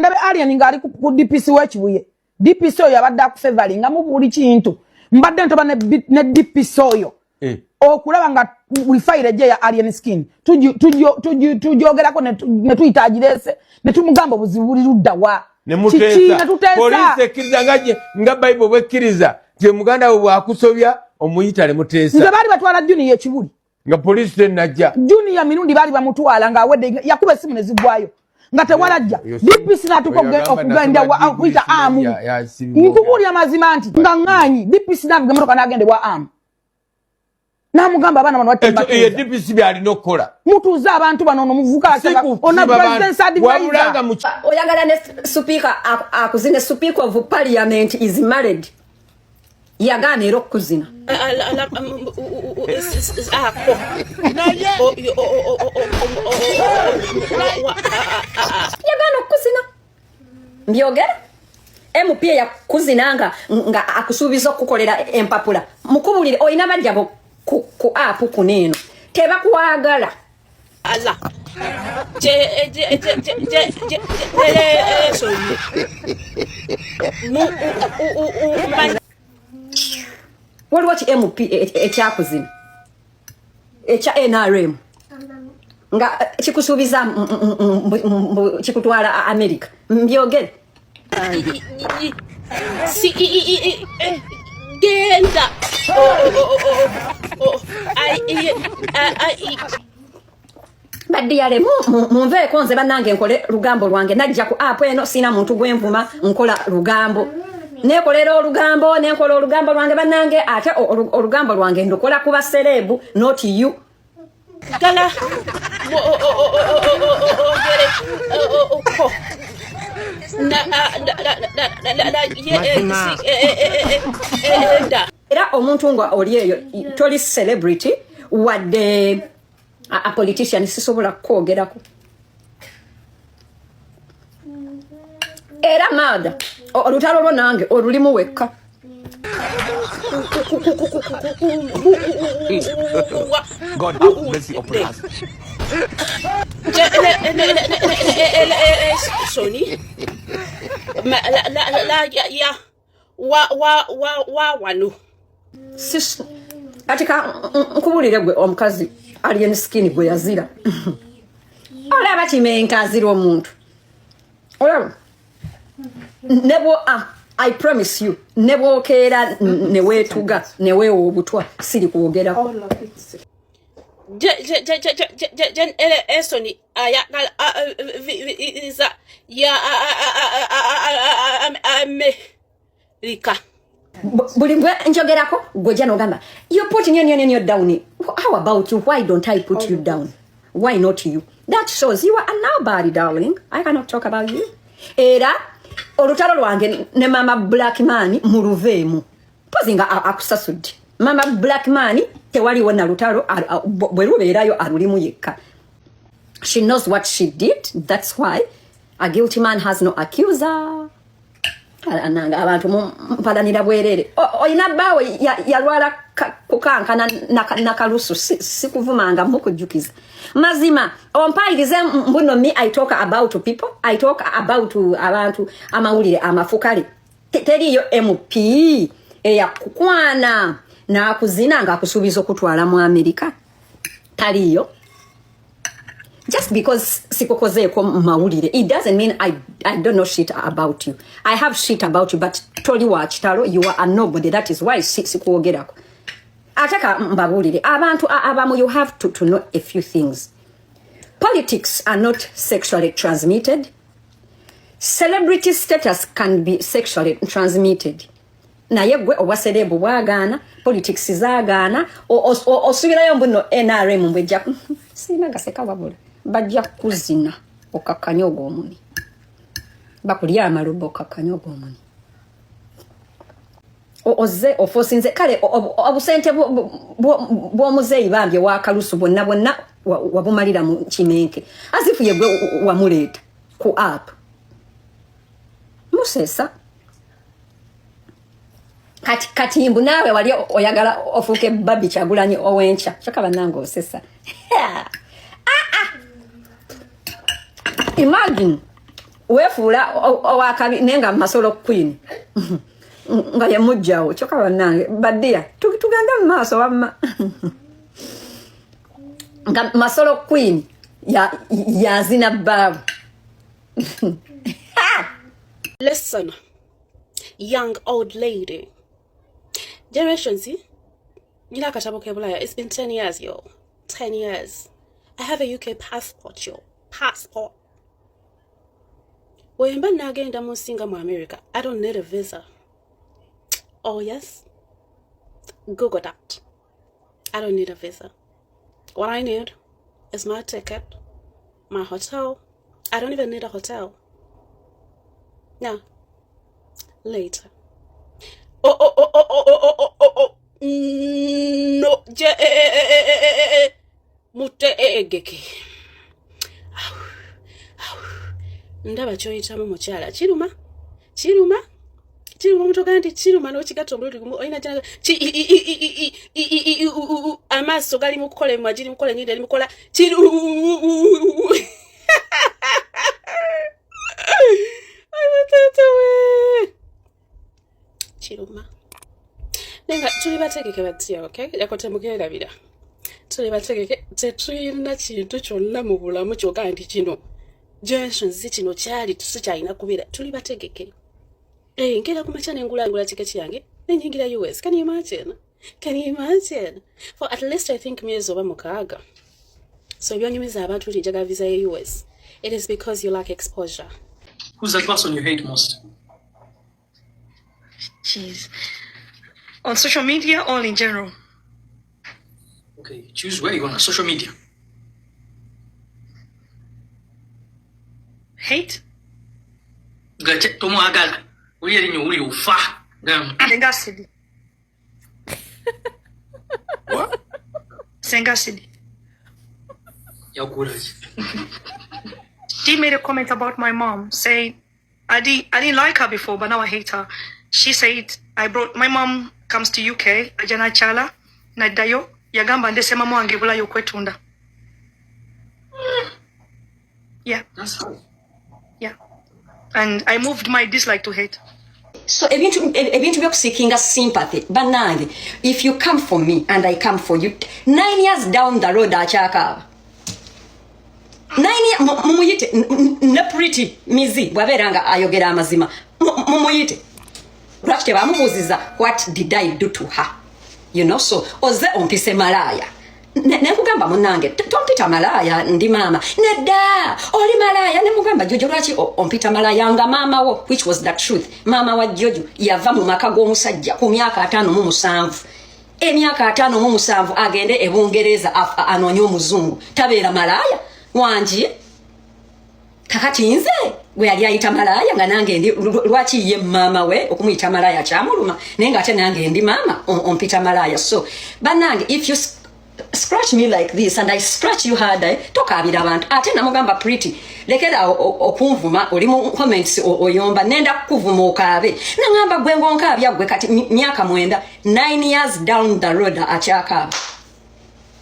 ndabe alien ngali ku DPC wechibuye DPC oyo abadde akufevaling nga mu buli kintu mbadde ntoba ne DPC oyo okulaba nga wifaire je ya alien skin tujogerako ne tuyitagirese ne tumugamba buzibuli ludda wa ne mutesa police kirizangaje nga Bible bwekiriza je muganda we akusobya omuyitale mutesa nze bali batwala Junior yekibuli nga police najja Junior Mirundi bali bamutwala nga awedde yakuba simu ne zigwayo nga tewalajja DPC okugenda wa kuita amu nkubuli amazima nti nga nganyi DPC navuga motoka nagende wa amu namugamba abana bano watemba e DPC byali nokola mutuza abantu bano nomuvuka asaba ona president advisor oyagala ne speaker akuzine speaker of parliament is married yagana ero kuzina yagana kuzina mbyogera MP ya kuzinanga nga akusubiza kukolera empapula mukubulire oyina bajjabo ku apu kuneno teba kuagala Allah waliwo ki MP ekyakuzina ekya NRM nga kikusuubiza kikutwala America mbyogere genda badde yale munve konze banange nkole lugambo lwange najja ku app eno sina muntu gwenvuma nkola lugambo nekolera olugambo nenkola olugambo lwange banange ate olugambo lwange ndokola kuba celebu not you gala era omuntu nga oli eyo toli celebrity wadde a politician sisobola kwogerako era mada olutalo lwo nange olulimu wekka God have mercy upon us. Sony ya wano sis katika nkubulire gwe omukazi alien skin gwe yazira olaba kimenka azira omuntu olaba nebo I promise you nebo kera newetuga newewo obutwa siri kuogera Jen Esoni ayakala visa ya America. Buli ngwe njogerako gojja nogamba you put nyo down. How about you? Why don't I put you down? Why not you? That shows you are nobody, darling. I cannot talk about you. Era olutalo lwange ne mama black man muluveemu pozinga akusasudde mama black man tewali wona lutalo bwe lubeerayo alulimu yekka. She knows what she did. That's why a guilty man has no accuser. Ananga abantu mpadanira bwerere oyina bawe yalwala kukanka na kalusu sikuvumanga mukujukiza mazima ompairize mbuno me I talk about people, I talk about abantu amawulire amafukale teriyo MP eya kukwana na kuzinanga kusubizo kutwala mu America taliyo. Just because sikokozeko mawulire, it doesn't mean I don't know shit about you. I have shit about you, but toli watch talo, you are a nobody. That is why sikuogerako. Ataka mbabulire. Abantu abamu, you have to know a few things. Politics are not sexually transmitted. Celebrity status can be sexually transmitted. Na yegwe owaserebu wagana, politics zagana, osubirayo mbuno NRM mbweja. Sina gaseka wabula. Bajja kuzina okakanyogo omuni bakulya amalubo okakanyogo omuni oze ofosinze kale obusente bwo muzeyi bambye wakalusu bonna wabumalira mu kimenke asifu yegwe wamuleta ku app musesa kati mbu nawe wali oyagala ofuke babi Kyagulanyi owencha chaka banango osesa Imagine Wefula owakabi nenga masolo queen. Nga ya mujjawo choka banange badia tugenda maso wamma. Nga masolo queen ya zina babu. Listen, young old lady. Generation Z, you like a it's been 10 years, yo. 10 years. I have a UK passport, yo. Passport. When I'm not getting the Senga America, I don't need a visa. Oh, yes? Google that. I don't need a visa. What I need is my ticket, my hotel. I don't even need a hotel. Now, later. Oh. No, mute egeke. Ndaba choyitamu mukyala kiruma mutoka nti kiruma n'okigatta omululi gumu olina jana amaaso gali mukukola emajiri mukola enyindo eri mukola kiruma nenga tuli bategeke batya, okay? Yakotemukirabira tuli bategeke tetulina kintu kyonna mu bulamu kyokka nti kino Jensen zikino kyali tusikyalina kubeera tuli bategeke. Nkera ku macha nengula tiketi yange nenyingira US. Can you imagine? For at least I think myezi oba mukaaga. So byonyumiza abantu lijaga visa ya US. It is because you lack exposure. Who's the person you hate most? Jeez. On social media or in general? Okay, choose where you want on social media. Hate? Gache tomo agala. Uli nyo uli ufa. Senga City. What? Senga City. Yakuraji. She made a comment about my mom, saying I didn't like her before, but now I hate her. She said my mom comes to UK, ajana chala, na dayo, yagamba ndesema mwange bulayo kwetunda. Yeah. That's how. Yeah. And I moved my dislike to hate. So ebintu byokuseekinga sympathy banange, if you come for me and I come for you, 9 years down the road akyakaaba 9 years mumuyite ne pretty mizi bwaberanga ayogera amazima mumuyite lwaki tebamubuuziza what did I do to her, you know? So oze ompise malaya nekugamba munange tompita malaya ndi mama nedda oli malaya nemugamba JoJo lwaki ompita malaya nga mama wo, which was the truth. Mama wa JoJo yava mu maka g'omusajja ku myaka 57 emyaka 57 agende e Bungereza anoonye omuzungu tabeera malaya wanji kakati nze gwe yali ayita malaya nga nange ndi lwaki ye mama we okumuyita malaya kyamuluma naye nga ate nange ndi mama ompita malaya. So banange, if you scratch me like this and I scratch you harder, tokaabira abantu ate namugamba pretty lekera okunvuma oli mu comments oyomba nenda kuvuma okaabe nangamba gwe ngonkaabya gwe kati myaka 9 years down the road akyakaaba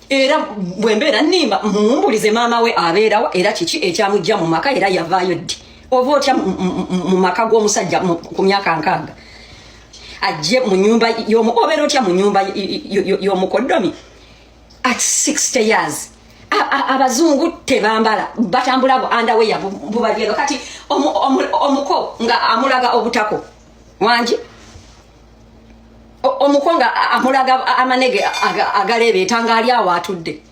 era bwembeera nimba mumbulize mama we abeerawa era kiki ekyamujja mu maka era yavaayo ddi oba otya mu maka g'omusajja ku myaka 6 ajje mu nyumba obeera otya mu nyumba y'omukoddomi at 60 years. Abazungu tebambala batambula bo underwear bubalyero kati omuko nga amulaga obutako wanji omuko nga amulaga amanege agalebe tangali awo atudde